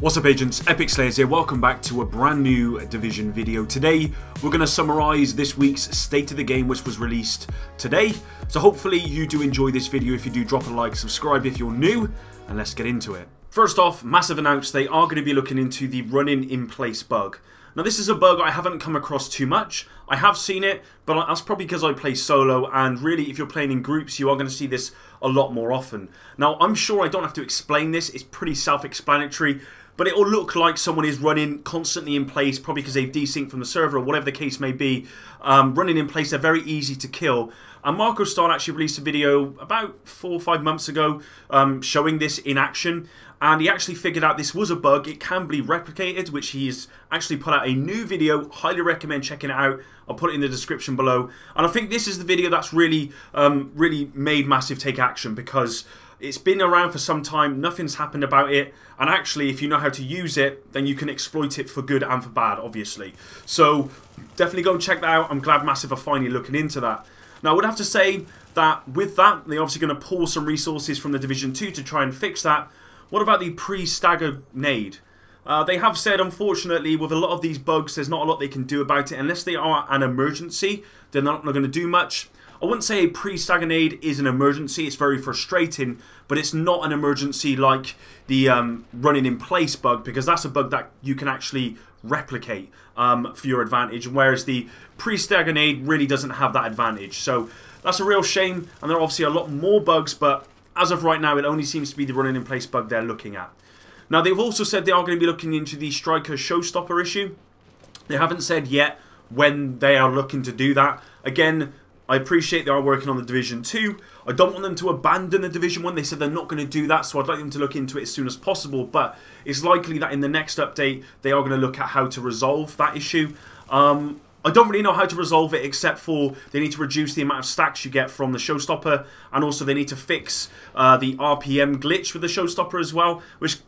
What's up agents, Epic Slayers here, welcome back to a brand new Division video. Today we're going to summarise this week's State of the Game which was released today. So hopefully you do enjoy this video. If you do, drop a like, subscribe if you're new, and let's get into it. First off, massive announce, they are going to be looking into the running in place bug. Now this is a bug I haven't come across too much. I have seen it, but that's probably because I play solo, and really if you're playing in groups you are going to see this a lot more often. Now I'm sure I don't have to explain this, it's pretty self-explanatory, but it will look like someone is running constantly in place, probably because they've desynced from the server or whatever the case may be. Running in place, they're very easy to kill. And Marcostyle actually released a video about 4 or 5 months ago showing this in action. And he actually figured out this was a bug. It can be replicated, which he's actually put out a new video. Highly recommend checking it out. I'll put it in the description below. And I think this is the video that's really, really made Massive take action, because it's been around for some time, nothing's happened about it, and actually if you know how to use it, then you can exploit it for good and for bad, obviously. So definitely go and check that out. I'm glad Massive are finally looking into that. Now I would have to say that with that, they're obviously going to pull some resources from the Division 2 to try and fix that. What about the pre-stagger nade? They have said, unfortunately, with a lot of these bugs, there's not a lot they can do about it. Unless they are an emergency, they're not going to do much. I wouldn't say a pre-stagger nade is an emergency, it's very frustrating, but it's not an emergency like the running in place bug, because that's a bug that you can actually replicate for your advantage, whereas the pre-stagger nade really doesn't have that advantage. So that's a real shame, and there are obviously a lot more bugs, but as of right now it only seems to be the running in place bug they're looking at. Now they've also said they are going to be looking into the striker Showstopper issue. They haven't said yet when they are looking to do that. Again, I appreciate they are working on the Division 2. I don't want them to abandon the Division 1. They said they're not going to do that, so I'd like them to look into it as soon as possible. But it's likely that in the next update, they are going to look at how to resolve that issue. I don't really know how to resolve it, except for they need to reduce the amount of stacks you get from the Showstopper. And also they need to fix the RPM glitch with the Showstopper as well, which,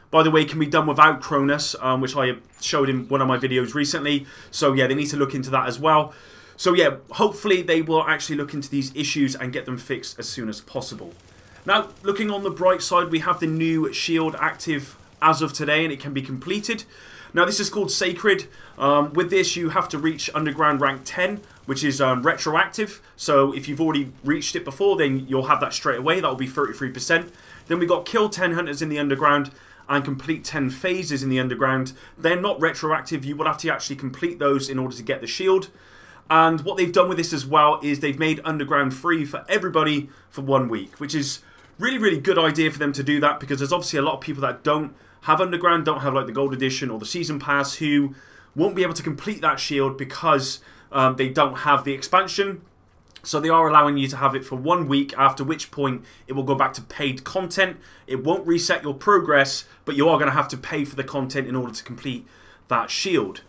by the way, can be done without Cronus, which I showed in one of my videos recently. So yeah, they need to look into that as well. So yeah, hopefully they will actually look into these issues and get them fixed as soon as possible. Now, looking on the bright side, we have the new shield active as of today, and it can be completed. Now this is called Sacred. With this you have to reach Underground rank 10, which is retroactive. So if you've already reached it before, then you'll have that straight away. That will be 33%. Then we got kill 10 hunters in the Underground and complete 10 phases in the Underground. They're not retroactive. You will have to actually complete those in order to get the shield. And what they've done with this as well is they've made Underground free for everybody for 1 week, which is really, really good idea for them to do that, because there's obviously a lot of people that don't have Underground, don't have like the Gold Edition or the Season Pass, who won't be able to complete that shield because they don't have the expansion. So they are allowing you to have it for 1 week, after which point it will go back to paid content. It won't reset your progress, but you are going to have to pay for the content in order to complete that shield.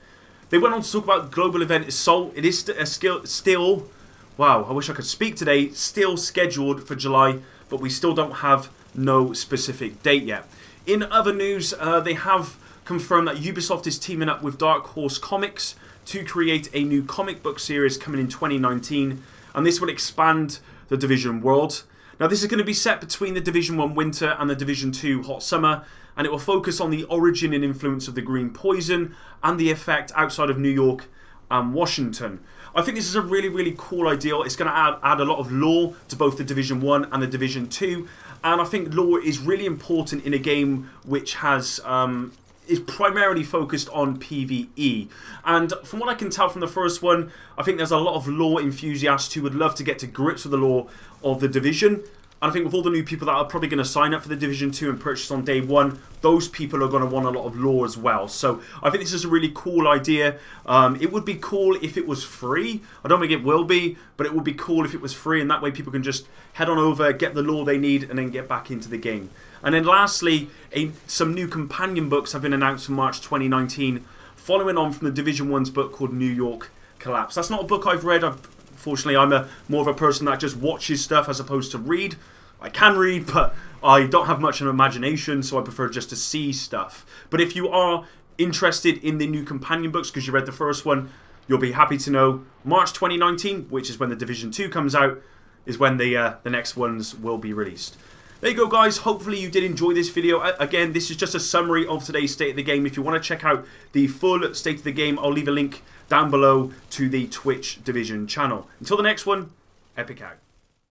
They went on to talk about global event Assault. It is still, wow, I wish I could speak today, still scheduled for July, but we still don't have no specific date yet. In other news, they have confirmed that Ubisoft is teaming up with Dark Horse Comics to create a new comic book series coming in 2019, and this will expand the Division world. Now this is going to be set between the Division 1 Winter and the Division 2 Hot Summer, and it will focus on the origin and influence of the green poison and the effect outside of New York and Washington. I think this is a really, really cool idea. It's going to add a lot of lore to both the Division 1 and the Division 2, and I think lore is really important in a game which has is primarily focused on PvE. And from what I can tell from the first one, I think there's a lot of lore enthusiasts who would love to get to grips with the lore of the Division. And I think with all the new people that are probably going to sign up for the Division 2 and purchase on day 1, those people are going to want a lot of lore as well. So I think this is a really cool idea. It would be cool if it was free. I don't think it will be, but it would be cool if it was free, and that way people can just head on over, get the lore they need, and then get back into the game. And then lastly, some new companion books have been announced for March 2019, following on from the Division 1's book called New York Collapse. That's not a book I've read. Unfortunately, I'm more of a person that just watches stuff as opposed to read. I can read, but I don't have much of an imagination, so I prefer just to see stuff. But if you are interested in the new companion books because you read the first one, you'll be happy to know March 2019, which is when the Division 2 comes out, is when the next ones will be released. There you go, guys. Hopefully you did enjoy this video. Again, this is just a summary of today's State of the Game. If you want to check out the full State of the Game, I'll leave a link down below to the Twitch Division channel. Until the next one, Epic out.